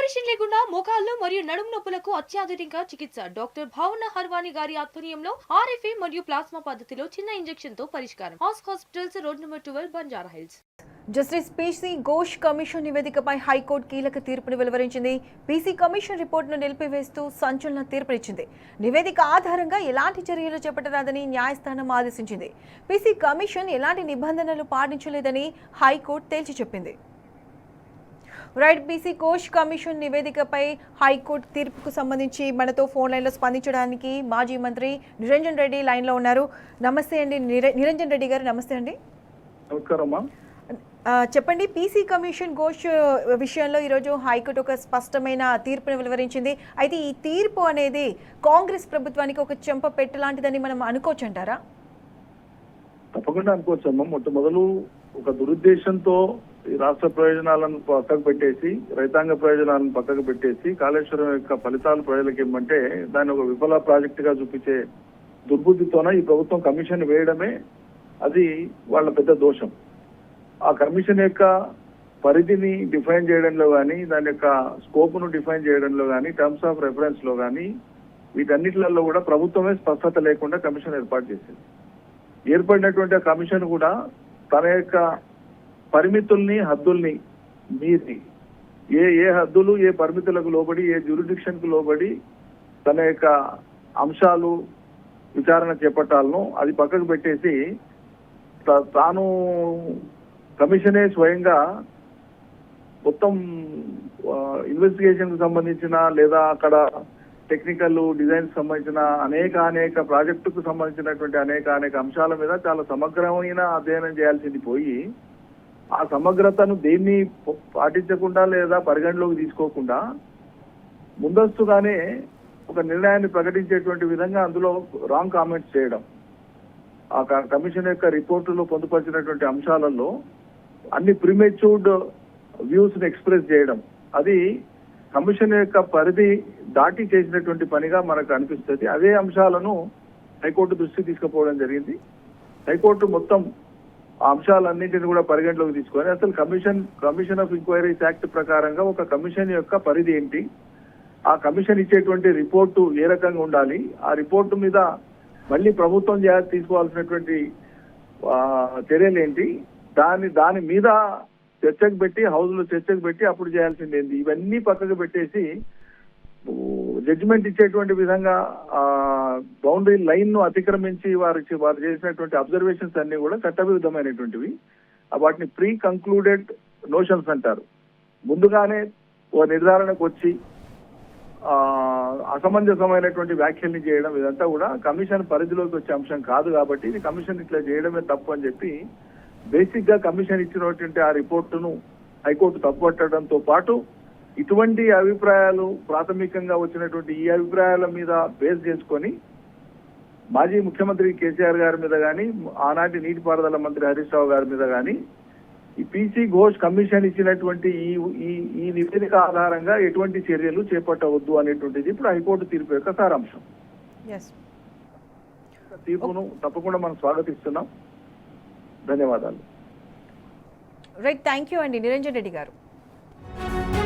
Operation లేకుండా మోకాళ్లు మరియు నడుము నొప్పులకు అత్యాధునిక చికిత్స డాక్టర్ భావన హర్వాని గారి ఆధ్వర్యంలో ఆర్ఎఫ్ఏ మరియు ప్లాస్మా పద్ధతిలో చిన్న ఇంజెక్షన్ తో పరిష్కారం. Hospitals road number 12 Banjara Hills. Justice PC Ghosh commission నివేదికపై హైకోర్టు కీలక తీర్పును వెలువరించింది. పీసీ కమిషన్ రిపోర్టును నిలిపివేస్తూ సంచలన తీర్పునిచ్చింది. నివేదిక ఆధారంగా ఎలాంటి చర్యలు చేపట్టరాదని న్యాయస్థానం ఆదేశించింది. పీసీ కమిషన్ ఎలాంటి నిబంధనలు పాటించలేదని హైకోర్టు తేల్చి చెప్పింది. రైట్, పీసీ ఘోష్ కమిషన్ నివేదికపై హైకోర్టు తీర్పుకు సంబంధించి మనతో ఫోన్ లైన్లో స్పందించడానికి మాజీ మంత్రి నిరంజన్ రెడ్డి లైన్లో ఉన్నారు. నమస్తే అండి నిరంజన్ రెడ్డి గారు. నమస్తే అండి. చెప్పండి, పీసీ కమిషన్ ఘోష్ విషయంలో ఈరోజు హైకోర్టు ఒక స్పష్టమైన తీర్పును వెలువరించింది. అయితే ఈ తీర్పు అనేది కాంగ్రెస్ ప్రభుత్వానికి ఒక చెంప పెట్టలాంటిదని మనం అనుకోవచ్చు అంటారా? తప్పకుండా అనుకోవచ్చు అమ్మ. మొట్టమొదలు ఒక దురుద్దేశంతో ఈ రాష్ట్ర ప్రయోజనాలను పక్కకు పెట్టేసి, రైతాంగ ప్రయోజనాలను పక్కకు పెట్టేసి కాళేశ్వరం యొక్క ఫలితాలు ప్రజలకు ఇవ్వమంటే దాన్ని ఒక విఫల ప్రాజెక్ట్ గా చూపించే దుర్బుద్ధితోన ఈ ప్రభుత్వం కమిషన్ వేయడమే అది వాళ్ళ పెద్ద దోషం. ఆ కమిషన్ యొక్క పరిధిని డిఫైన్ చేయడంలో కానీ, దాని యొక్క స్కోప్ ను డిఫైన్ చేయడంలో కానీ, టర్మ్స్ ఆఫ్ రెఫరెన్స్ లో కానీ, వీటన్నిటిలలో కూడా ప్రభుత్వమే స్పష్టత లేకుండా కమిషన్ ఏర్పాటు చేసింది. ఏర్పడినటువంటి ఆ కమిషన్ కూడా తన యొక్క పరిమితుల్ని, హద్దుల్ని మీరి ఏ హద్దులు, ఏ పరిమితులకు లోబడి, ఏ జ్యూరిడిక్షన్ కు లోబడి తన యొక్క అంశాలు విచారణ చేపట్టాలను అది పక్కకు పెట్టేసి తాను కమిషనే స్వయంగా మొత్తం ఇన్వెస్టిగేషన్ కు సంబంధించిన లేదా అక్కడ టెక్నికల్ డిజైన్ సంబంధించిన అనేక ప్రాజెక్టుకు సంబంధించినటువంటి అనేక అంశాల మీద చాలా సమగ్రమైన అధ్యయనం చేయాల్సింది పోయి ఆ సమగ్రతను దేన్ని పాటించకుండా లేదా పరిగణలోకి తీసుకోకుండా ముందస్తుగానే ఒక నిర్ణయాన్ని ప్రకటించేటువంటి విధంగా అందులో రాంగ్ కామెంట్స్ చేయడం, ఆ కమిషన్ యొక్క రిపోర్టులో పొందుపరిచినటువంటి అంశాలలో అన్ని ప్రిమెచ్యూర్డ్ వ్యూస్ ని ఎక్స్ప్రెస్ చేయడం, అది కమిషన్ యొక్క పరిధి దాటి చేసినటువంటి పనిగా మనకు అనిపిస్తుంది. అదే అంశాలను హైకోర్టు దృష్టికి తీసుకుపోవడం జరిగింది. హైకోర్టు మొత్తం ఆ అంశాలన్నింటినీ కూడా పరిగణలోకి తీసుకొని అసలు కమిషన్ ఆఫ్ ఎంక్వైరీస్ యాక్ట్ ప్రకారంగా ఒక కమిషన్ యొక్క పరిధి ఏంటి, ఆ కమిషన్ ఇచ్చేటువంటి రిపోర్టు ఏ రకంగా ఉండాలి, ఆ రిపోర్టు మీద మళ్ళీ ప్రభుత్వం తీసుకోవాల్సినటువంటి చర్యలు ఏంటి, దాని మీద చర్చకు పెట్టి, హౌస్ లో చర్చకు పెట్టి అప్పుడు చేయాల్సింది ఏంటి, ఇవన్నీ పక్కకు పెట్టేసి జడ్జిమెంట్ ఇచ్చేటువంటి విధంగా బౌండరీ లైన్ ను అతిక్రమించి వారు చేసినటువంటి అబ్జర్వేషన్స్ అన్ని కూడా చట్టవిరుద్ధమైనటువంటివి. వాటిని ప్రీ కంక్లూడెడ్ నోషన్స్ అంటారు. ముందుగానే ఓ నిర్ధారణకు వచ్చి అసమంజసమైనటువంటి వ్యాఖ్యల్ని చేయడం, ఇదంతా కూడా కమిషన్ పరిధిలోకి వచ్చే అంశం కాదు. కాబట్టి ఇది కమిషన్ ఇట్లా చేయడమే తప్పు అని చెప్పి బేసిక్ గా కమిషన్ ఇచ్చినటువంటి ఆ రిపోర్టును హైకోర్టు తప్పుపట్టడంతో పాటు ఇటువంటి అభిప్రాయాలు ప్రాథమికంగా వచ్చినటువంటి ఈ అభిప్రాయాల మీద బేస్ చేసుకొని మాజీ ముఖ్యమంత్రి కేసీఆర్ గారి మీద కానీ, ఆనాటి నీటిపారుదల మంత్రి హరీష్ రావు గారి మీద కానీ ఈ పీసీ ఘోష్ కమిషన్ ఇచ్చినటువంటి ఈ నివేదిక ఆధారంగా ఎటువంటి చర్యలు చేపట్టవద్దు అనేటువంటిది ఇప్పుడు హైకోర్టు తీర్పు యొక్క సారాంశం. తీర్పును తప్పకుండా మనం స్వాగతిస్తున్నాం. ధన్యవాదాలు. రైట్, థ్యాంక్ యూ అండి నిరంజన్ రెడ్డి గారు.